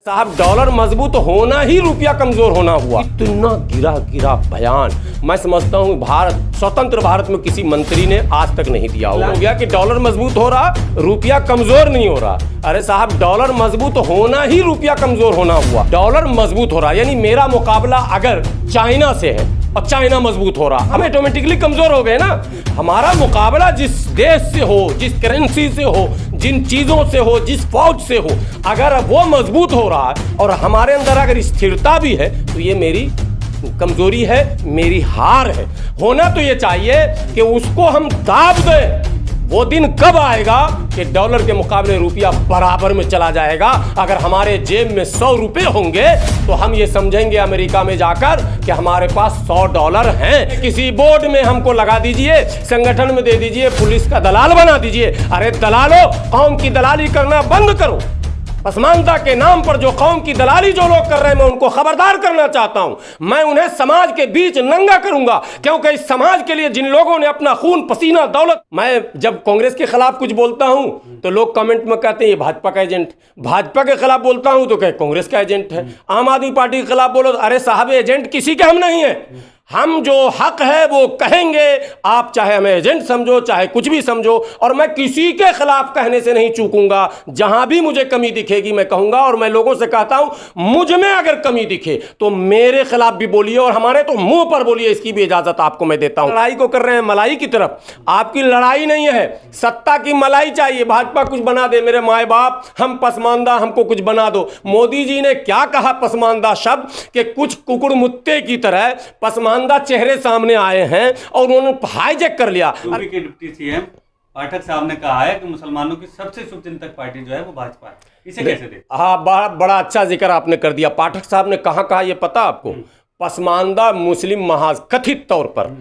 साहब डॉलर मजबूत होना ही रुपया कमजोर होना हुआ। इतना गिरा गिरा बयान मैं समझता हूँ भारत स्वतंत्र भारत में किसी मंत्री ने आज तक नहीं दिया हो गया कि डॉलर मजबूत हो रहा रुपया कमजोर नहीं हो रहा। अरे साहब डॉलर मजबूत होना ही रुपया कमजोर होना हुआ। डॉलर मजबूत हो रहा यानी मेरा मुकाबला अगर चाइना से है और चाइना मजबूत हो रहा, हम ऑटोमेटिकली कमजोर हो गए ना। हमारा मुकाबला जिस देश से हो, जिस करेंसी से हो, जिन चीजों से हो, जिस फौज से हो, अगर वो मजबूत हो रहा है और हमारे अंदर अगर स्थिरता भी है तो ये मेरी कमजोरी है, मेरी हार है। होना तो ये चाहिए कि उसको हम दाब दें। वो दिन कब आएगा कि डॉलर के मुकाबले रुपया बराबर में चला जाएगा। अगर हमारे जेब में 100 रुपए होंगे तो हम ये समझेंगे अमेरिका में जाकर कि हमारे पास 100 डॉलर हैं। किसी बोर्ड में हमको लगा दीजिए, संगठन में दे दीजिए, पुलिस का दलाल बना दीजिए। अरे दलालों, कौम की दलाली करना बंद करो। पसमानदा के नाम पर जो कौम की दलाली जो लोग कर रहे हैं, मैं उनको खबरदार करना चाहता हूं। मैं उन्हें समाज के बीच नंगा करूंगा, क्योंकि इस समाज के लिए जिन लोगों ने अपना खून पसीना दौलत। मैं जब कांग्रेस के खिलाफ कुछ बोलता हूं तो लोग कमेंट में कहते हैं ये भाजपा का एजेंट। भाजपा के खिलाफ बोलता हूं तो कहे कांग्रेस का एजेंट है। आम आदमी पार्टी के खिलाफ बोलो, अरे साहब एजेंट किसी के हम नहीं है। हम जो हक है वो कहेंगे, आप चाहे हमें एजेंट समझो चाहे कुछ भी समझो, और मैं किसी के खिलाफ कहने से नहीं चूकूंगा। जहां भी मुझे कमी दिखेगी मैं कहूंगा, और मैं लोगों से कहता हूं मुझ में अगर कमी दिखे तो मेरे खिलाफ भी बोलिए और हमारे तो मुंह पर बोलिए, इसकी भी इजाजत आपको मैं देता हूं। लड़ाई को कर रहे हैं मलाई की तरफ, आपकी लड़ाई नहीं है, सत्ता की मलाई चाहिए। भाजपा कुछ बना दे, मेरे माए बाप हम पसमानदा, हमको कुछ बना दो। मोदी जी ने क्या कहा पसमानदा शब्द कि कुछ कुकुड़ मुत्ते की तरह पसमानदा चेहरे सामने आए हैं और उन्होंने हाईजैक कर लिया। यूपी के डिप्टी सीएम पाठक साहब ने कहा है कि मुसलमानों की सबसे शुभचिंतक पार्टी जो है वो भाजपा है, इसे कैसे देख? हाँ, बड़ा अच्छा जिक्र आपने कर दिया। पाठक साहब ने कहा ये पता आपको? पसमानदा मुस्लिम महाज कथित तौर पर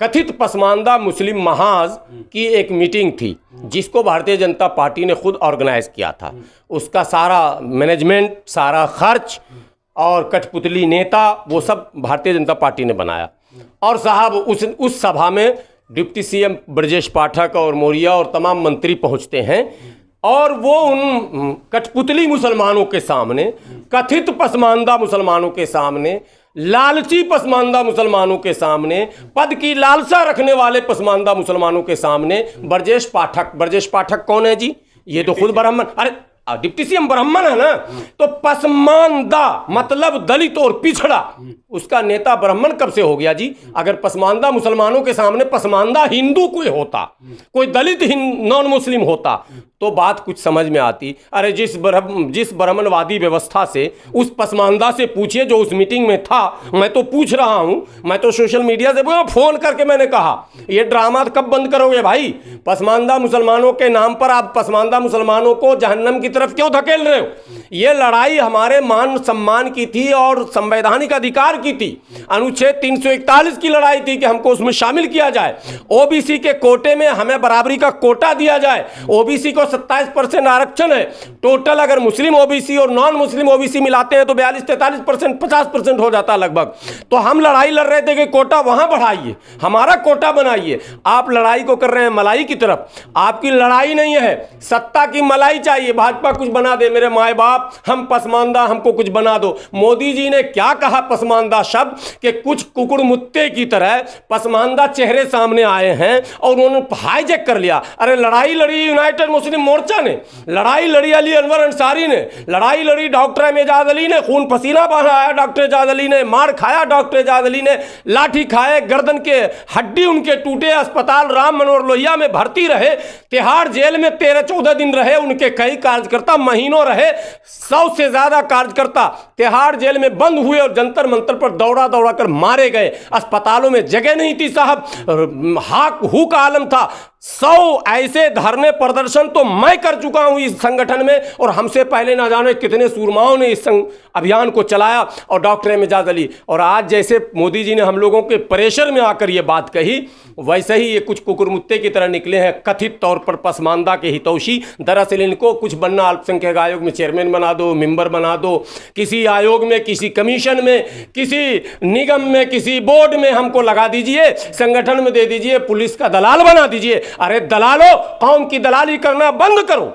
कथित पसमानदा मुस्लिम महाज की एक मीटिंग थी जिसको भारतीय जनता पार्टी ने खुद ऑर्गेनाइज किया था। उसका सारा मैनेजमेंट, सारा खर्च और कठपुतली नेता वो सब भारतीय जनता पार्टी ने बनाया। और साहब उस सभा में डिप्टी सीएम ब्रजेश पाठक और मौर्य और तमाम मंत्री पहुंचते हैं, और वो उन कठपुतली मुसलमानों के सामने, कथित पसमानदा मुसलमानों के सामने, लालची पसमानदा मुसलमानों के सामने, पद की लालसा रखने वाले पसमानदा मुसलमानों के सामने ब्रजेश पाठक कौन है जी? ये तो खुद ब्राह्मण, अरे डिप्टी सीएम ब्राह्मण है ना, तो पसमानदा मतलब दलित और पिछड़ा, उसका नेता ब्राह्मण कब से हो गया जी? अगर पसमानदा मुसलमानों के सामने पसमानदा हिंदू कोई होता, कोई दलित नॉन मुस्लिम होता तो बात कुछ समझ में आती। अरे जिस ब्राह्मणवादी व्यवस्था से उस पसमानदा से पूछिए जो उस मीटिंग में था। मैं तो पूछ रहा हूं, मैं तो सोशल मीडिया से फोन करके मैंने कहा ये ड्रामा कब बंद करोगे भाई? पसमानदा मुसलमानों के नाम पर आप पसमानदा मुसलमानों को जहन्नम की तरफ क्यों धकेल रहे हो? ये लड़ाई हमारे मान सम्मान की थी और संवैधानिक अधिकार की थी। अनुच्छेद 341 की लड़ाई थी कि हमको उसमें शामिल किया जाए, ओबीसी के कोटे में हमें बराबरी का कोटा दिया जाए। ओबीसी को 27% आरक्षण है टोटल, अगर मुस्लिम ओबीसी और नॉन मुस्लिम ओबीसी मिलाते हैं तो 42-43%, 50% हो जाता लगभग। तो हम लड़ाई लड़ रहे थे कि कोटा वहां बढ़ाइए, हमारा कोटा बनाइए। आप लड़ाई को कर रहे हैं मलाई की तरफ, आपकी लड़ाई नहीं है, सत्ता की मलाई चाहिए। भाजपा कुछ बना दे, मेरे माए बाप हम पसमानदा, हमको कुछ बना दो। मोदी जी ने क्या कहा पसमानदा शब्द कि कुछ कुकुड़ मुत्ते की तरह पसमानदा चेहरे सामने आए हैं और उन्होंने हाईजैक कर लिया। अरे लड़ाई लड़ी यूनाइटेड मुस्लिम मोर्चा ने, लड़ाई लड़ी अली अनवर अंसारी ने, लड़ाई लड़ी डॉक्टर एजाज अली ने, खून पसीना बहाया डॉक्टर एजाज अली ने, मार खाया डॉक्टर एजाज अली ने, लाठी खाए, गर्दन के हड्डी उनके टूटे, अस्पताल राम मनोहर लोहिया में भर्ती रहे, तिहाड़ जेल में 13-14 दिन रहे, उनके कई कार्यकर्ता महीनों रहे, 100 से ज्यादा कार्यकर्ता तिहाड़ जेल में बंद हुए और जंतर मंतर पर दौड़ा दौड़ा कर मारे गए। अस्पतालों में जगह नहीं थी साहब, हू का आलम था। 100 ऐसे धरने प्रदर्शन तो मैं कर चुका हूं इस संगठन में, और हमसे पहले ना जाने कितने सूरमाओं ने इस अभियान को चलाया, और डॉक्टर एजाज अली। और आज जैसे मोदी जी ने हम लोगों के प्रेशर में आकर ये बात कही, वैसे ही ये कुछ कुकुरमुत्ते की तरह निकले हैं कथित तौर पर पसमानदा के हितैषी। दरअसल इनको कुछ बनना, अल्पसंख्यक आयोग में चेयरमैन बना दो, मेंबर बना दो, किसी आयोग में, किसी कमीशन में, किसी निगम में, किसी बोर्ड में हमको लगा दीजिए, संगठन में दे दीजिए, पुलिस का दलाल बना दीजिए। अरे दलालों, कौम की दलाली करना बंद करो।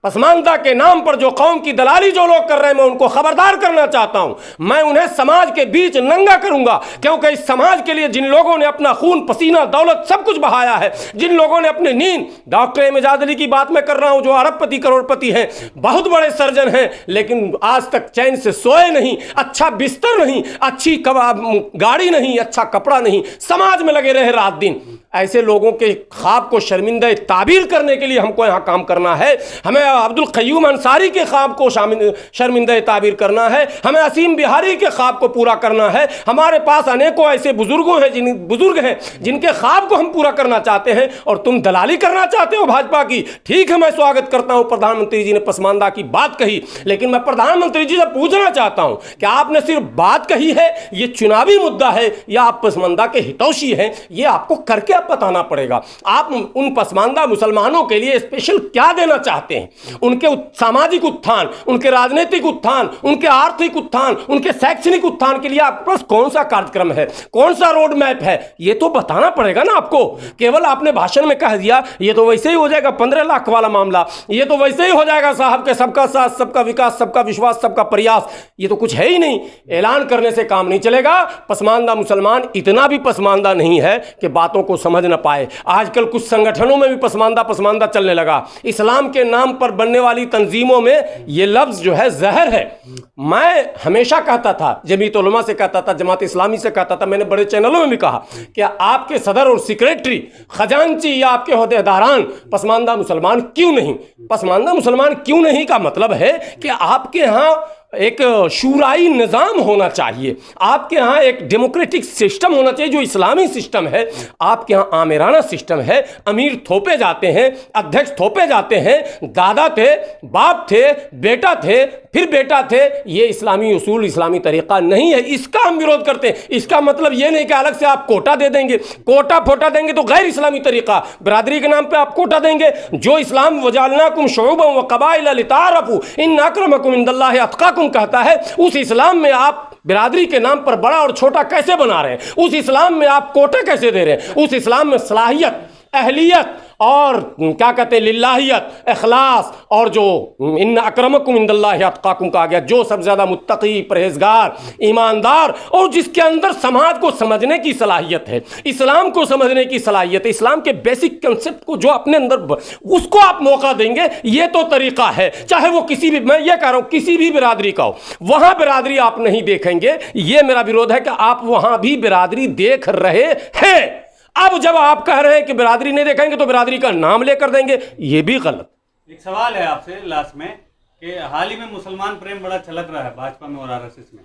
पसमानदा के नाम पर जो कौम की दलाली जो लोग कर रहे हैं, मैं उनको खबरदार करना चाहता हूं। मैं उन्हें समाज के बीच नंगा करूंगा, क्योंकि इस समाज के लिए जिन लोगों ने अपना खून पसीना दौलत सब कुछ बहाया है, जिन लोगों ने अपनी नींद, डॉक्टर एजाज अली की बात मैं कर रहा हूं जो अरबपति करोड़पति हैं, बहुत बड़े सर्जन हैं, लेकिन आज तक चैन से सोए नहीं, अच्छा बिस्तर नहीं, अच्छी गाड़ी नहीं, अच्छा कपड़ा नहीं, समाज में लगे रहे रात दिन। ऐसे लोगों के ख्वाब को शर्मिंदा ताबीर करने के लिए हमको यहाँ काम करना है। हमें अब्दुल क़य्यूम अंसारी के ख्वाब को शर्मिंदा ताबीर करना है, हमें असीम बिहारी के ख्वाब को पूरा करना है। हमारे पास अनेकों ऐसे बुजुर्ग हैं जिनके ख्वाब को हम पूरा करना चाहते हैं, और तुम दलाली करना चाहते हो भाजपा की। ठीक है, मैं स्वागत करता हूँ प्रधानमंत्री जी ने पसमानदा की बात कही, लेकिन मैं प्रधानमंत्री जी से पूछना चाहता हूँ कि आपने सिर्फ बात कही है, ये चुनावी मुद्दा है, या आप पसमानदा के हितैषी हैं, ये आपको करके बताना पड़ेगा। आप उन पसमानदा मुसलमानों के लिए स्पेशल क्या देना चाहते हैं? उनके सामाजिक उत्थान, उनके राजनीतिक उत्थान, उनके आर्थिक उत्थान, उनके शैक्षणिक उत्थान के लिए आपके पास कौन सा कार्यक्रम है, कौन सा रोड मैप है? ये तो बताना पड़ेगा ना आपको। केवल आपने भाषण में कह दिया ये तो वैसे ही हो जाएगा 15 लाख वाला मामला, ये तो वैसे ही हो जाएगा साहब के सबका साथ सबका विकास सबका विश्वास सबका प्रयास, ये तो कुछ है ही नहीं। ऐलान करने से काम नहीं चलेगा। पसमानदा मुसलमान इतना भी पसमानदा नहीं है कि बातों को समझ न पाए। आजकल कुछ संगठनों में भी पसमानदा चलने लगा। इस्लाम के नाम पर बनने वाली तंजीमों में ये लफ्ज जो है जहर है। मैं हमेशा कहता था, जमीयत उलमा से कहता था, जमात इस्लामी से कहता था, मैंने बड़े चैनलों में भी कहा कि आपके सदर और सेक्रेटरी, खजांची या आपके ओहदेदारान पसमानदा मुसलमान क्यों नहीं? पसमानदा मुसलमान क्यों नहीं का मतलब है कि आपके यहाँ एक शूराई निज़ाम होना चाहिए, आपके यहाँ एक डेमोक्रेटिक सिस्टम होना चाहिए जो इस्लामी सिस्टम है। आपके यहाँ आमिराना सिस्टम है, अमीर थोपे जाते हैं, अध्यक्ष थोपे जाते हैं, दादा थे, बाप थे, बेटा थे, फिर बेटा थे। ये इस्लामी उसूल, इस्लामी तरीक़ा नहीं है, इसका हम विरोध करते हैं। इसका मतलब ये नहीं कि अलग से आप कोटा दे देंगे, कोटा फोटा देंगे तो गैर इस्लामी तरीक़ा, बिरादरी के नाम पे आप कोटा देंगे। जो इस्लाम वजालनाकुम शुअबन व क़बाइल लिताअरफ़ू इन्न अक्रमकुम इंदल्लाहि अत्क़ाकुम कहता है, उस इस्लाम में आप बिरादरी के नाम पर बड़ा और छोटा कैसे बना रहे हैं? उस इस्लाम में आप कोटा कैसे दे रहे हैं? उस इस्लाम में सलाहियत, अहलियत और क्या कहते हैं लिल्लाहियत, इखलास, और जो इन्न अक्रमकुम इंदल्लाहि अत्क़ाकुम कहा गया, जो सबसे ज़्यादा मुत्तकी, परहेजगार, ईमानदार, और जिसके अंदर समाज को समझने की सलाहियत है, इस्लाम को समझने की सलाहियत है, इस्लाम के बेसिक कंसेप्ट को जो अपने अंदर, उसको आप मौका देंगे, ये तो तरीक़ा है। चाहे वो किसी भी, मैं ये कह रहा हूँ किसी भी बिरादरी का हो, वहाँ बिरादरी आप नहीं देखेंगे। ये मेरा विरोध है कि आप वहाँ भी बिरादरी देख रहे हैं। अब जब आप कह रहे हैं कि बिरादरी नहीं देखेंगे तो बिरादरी का नाम लेकर देंगे, ये भी गलत। एक सवाल है आपसे लास्ट में कि हाल ही में मुसलमान प्रेम बड़ा छलक रहा है भाजपा में और आरएसएस में।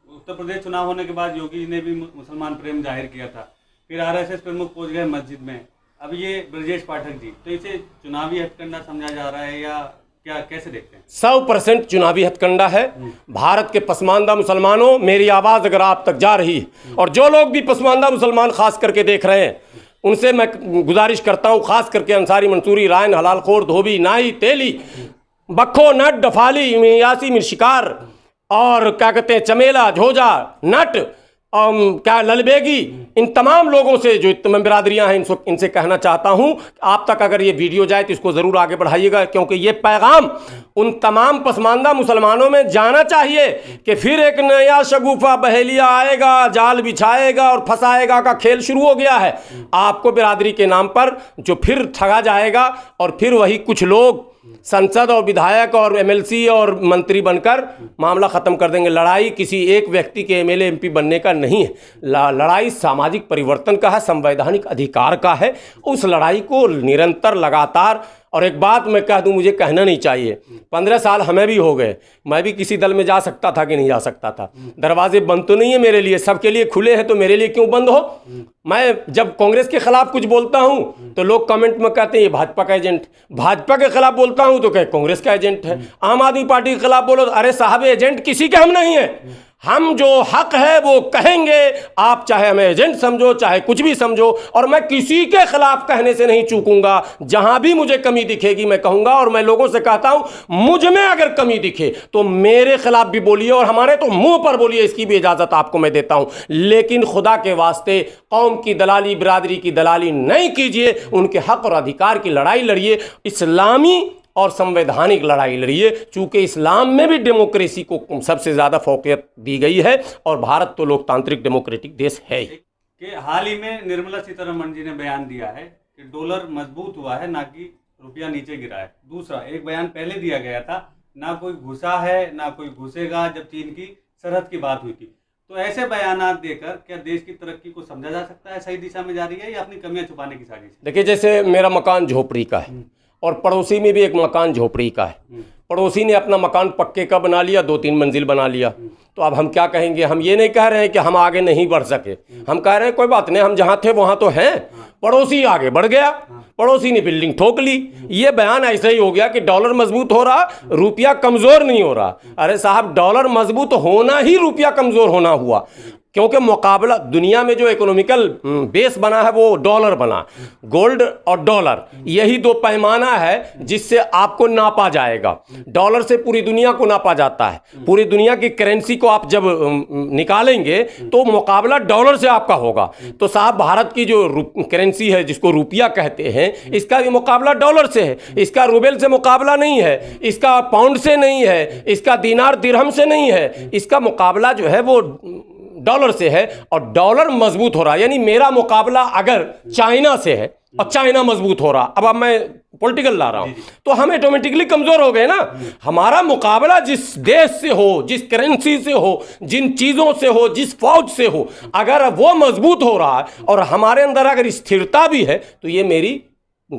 उत्तर प्रदेश चुनाव होने के बाद योगी जी ने भी मुसलमान प्रेम जाहिर किया था, फिर आरएसएस प्रमुख पहुंच गए मस्जिद में, अब ये ब्रजेश पाठक जी, तो इसे चुनावी हथकंडा समझा जा रहा है या क्या, कैसे देखते हैं? 100% चुनावी हथकंडा है। भारत के पसमानदा मुसलमानों, मेरी आवाज़ अगर आप तक जा रही है, और जो लोग भी पसमानदा मुसलमान खास करके देख रहे हैं, उनसे मैं गुजारिश करता हूँ, खास करके अंसारी, मंसूरी, रायन, हलालखोर, धोबी, नाई, तेली, बक्खो, नट, डफाली, यासी, मिर्शिकार, और क्या कहते हैं चमेला, झोजा, नट, क्या ललबेगी, इन तमाम लोगों से जो तमाम बिरादरियाँ हैं, इनसे कहना चाहता हूँ, आप तक अगर ये वीडियो जाए तो इसको ज़रूर आगे बढ़ाइएगा, क्योंकि ये पैगाम उन तमाम पसमानदा मुसलमानों में जाना चाहिए कि फिर एक नया शगुफा बहेलिया आएगा, जाल बिछाएगा और फंसाएगा का खेल शुरू हो गया है। आपको बिरादरी के नाम पर जो फिर ठगा जाएगा, और फिर वही कुछ लोग संसद और विधायक और एमएलसी और मंत्री बनकर मामला ख़त्म कर देंगे। लड़ाई किसी एक व्यक्ति के एमएलए एमपी बनने का नहीं है, लड़ाई सामाजिक परिवर्तन का है, संवैधानिक अधिकार का है। उस लड़ाई को निरंतर, लगातार, और एक बात मैं कह दूं, मुझे कहना नहीं चाहिए, 15 साल हमें भी हो गए, मैं भी किसी दल में जा सकता था कि नहीं जा सकता था। दरवाजे बंद तो नहीं है मेरे लिए, सबके लिए खुले हैं, तो मेरे लिए क्यों बंद हो? मैं जब कांग्रेस के खिलाफ कुछ बोलता हूं तो लोग कमेंट में कहते हैं ये भाजपा का एजेंट, भाजपा के खिलाफ बोलता हूं तो कहे कांग्रेस का एजेंट है, आम आदमी पार्टी के खिलाफ बोलो, अरे साहब एजेंट किसी के हम नहीं है, हम जो हक है वो कहेंगे। आप चाहे हमें एजेंट समझो, चाहे कुछ भी समझो, और मैं किसी के खिलाफ कहने से नहीं चूकूंगा। जहां भी मुझे कमी दिखेगी मैं कहूंगा, और मैं लोगों से कहता हूं मुझ में अगर कमी दिखे तो मेरे खिलाफ भी बोलिए, और हमारे तो मुंह पर बोलिए, इसकी भी इजाजत आपको मैं देता हूं। लेकिन खुदा के वास्ते कौम की दलाली, बिरादरी की दलाली नहीं कीजिए, उनके हक और अधिकार की लड़ाई लड़िए। इस्लामी और संवैधानिक लड़ाई लड़िए, चूँकि इस्लाम में भी डेमोक्रेसी को सबसे ज़्यादा फोकियत दी गई है और भारत तो लोकतांत्रिक डेमोक्रेटिक देश है ही। कि हाल ही में निर्मला सीतारमण जी ने बयान दिया है कि डॉलर मजबूत हुआ है, ना कि रुपया नीचे गिरा है। दूसरा एक बयान पहले दिया गया था, ना कोई घुसा है ना कोई घुसेगा, जब चीन की सरहद की बात हुई थी। तो ऐसे बयानात देकर क्या देश की तरक्की को समझा जा सकता है सही दिशा में जा रही है या अपनी कमियां छुपाने की साजिश? देखिए, जैसे मेरा मकान झोपड़ी का है और पड़ोसी में भी एक मकान झोपड़ी का है। पड़ोसी ने अपना मकान पक्के का बना लिया, 2-3 मंजिल बना लिया, तो अब हम क्या कहेंगे? हम ये नहीं कह रहे हैं कि हम आगे नहीं बढ़ सके, हम कह रहे हैं कोई बात नहीं, हम जहाँ थे वहाँ तो हैं। पड़ोसी आगे बढ़ गया, पड़ोसी ने बिल्डिंग ठोक ली। ये बयान ऐसा ही हो गया कि डॉलर मजबूत हो रहा, रुपया कमज़ोर नहीं हो रहा। अरे साहब, डॉलर मजबूत होना ही रुपया कमज़ोर होना हुआ, क्योंकि मुकाबला दुनिया में जो इकोनॉमिकल बेस बना है वो डॉलर बना। गोल्ड और डॉलर यही 2 पैमाना है जिससे आपको नापा जाएगा। डॉलर से पूरी दुनिया को नापा जाता है। पूरी दुनिया की करेंसी को आप जब निकालेंगे तो मुकाबला डॉलर से आपका होगा। तो साहब, भारत की जो करेंसी है जिसको रुपया कहते हैं, इसका भी मुकाबला डॉलर से है। इसका रूबेल से मुकाबला नहीं है, इसका पाउंड से नहीं है, इसका दीनार दिरहम से नहीं है। इसका मुकाबला जो है वो डॉलर से है और डॉलर मजबूत हो रहा है। यानी मेरा मुकाबला अगर चाइना से है और चाइना मजबूत हो रहा, अब मैं पॉलिटिकल ला रहा हूं, तो हम ऑटोमेटिकली कमजोर हो गए ना। हमारा मुकाबला जिस देश से हो, जिस करेंसी से हो, जिन चीजों से हो, जिस फौज से हो, अगर वो मजबूत हो रहा है और हमारे अंदर अगर स्थिरता भी है, तो ये मेरी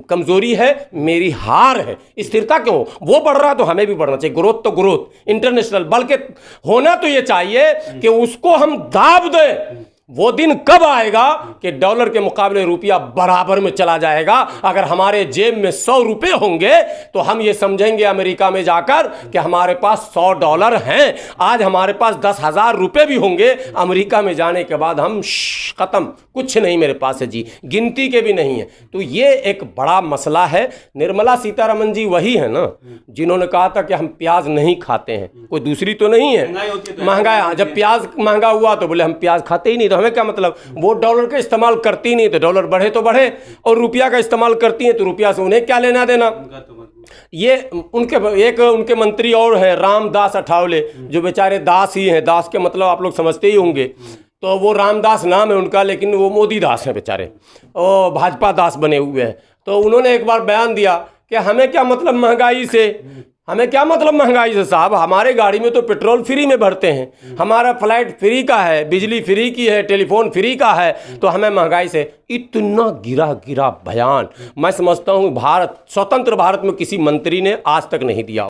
कमजोरी है, मेरी हार है। स्थिरता क्यों? वो बढ़ रहा तो हमें भी बढ़ना चाहिए। ग्रोथ तो ग्रोथ इंटरनेशनल, बल्कि होना तो ये चाहिए कि उसको हम दाब दें। वो दिन कब आएगा कि डॉलर के मुकाबले रुपया बराबर में चला जाएगा? अगर हमारे जेब में 100 रुपये होंगे तो हम ये समझेंगे अमेरिका में जाकर कि हमारे पास 100 डॉलर हैं। आज हमारे पास 10,000 रुपये भी होंगे, अमेरिका में जाने के बाद हम खत्म, कुछ नहीं मेरे पास है जी, गिनती के भी नहीं है। तो ये एक बड़ा मसला है। निर्मला सीतारमण जी वही है ना जिन्होंने कहा था कि हम प्याज नहीं खाते हैं, कोई दूसरी तो नहीं है। महंगाई, जब प्याज महंगा हुआ तो बोले हम प्याज खाते ही नहीं, तो हमें क्या मतलब? वो डॉलर का इस्तेमाल करती नहीं तो डॉलर बढ़े तो बढ़े, और रुपया का इस्तेमाल करती हैं तो रुपया से उन्हें क्या लेना देना। ये उनके मंत्री और हैं, रामदास अठावले, जो बेचारे दास ही हैं। दास के मतलब आप लोग समझते ही होंगे। तो वो रामदास नाम है उनका, लेकिन वो मोदी दास हैं बेचारे, और भाजपा दास बने हुए हैं। तो उन्होंने एक बार बयान दिया कि हमें क्या मतलब महंगाई से, हमें क्या मतलब महंगाई से साहब? हमारे गाड़ी में तो पेट्रोल फ्री में भरते हैं, हमारा फ्लाइट फ्री का है, बिजली फ्री की है, टेलीफोन फ्री का है, तो हमें महंगाई से। इतना गिरा गिरा बयान मैं समझता हूँ भारत, स्वतंत्र भारत में किसी मंत्री ने आज तक नहीं दिया।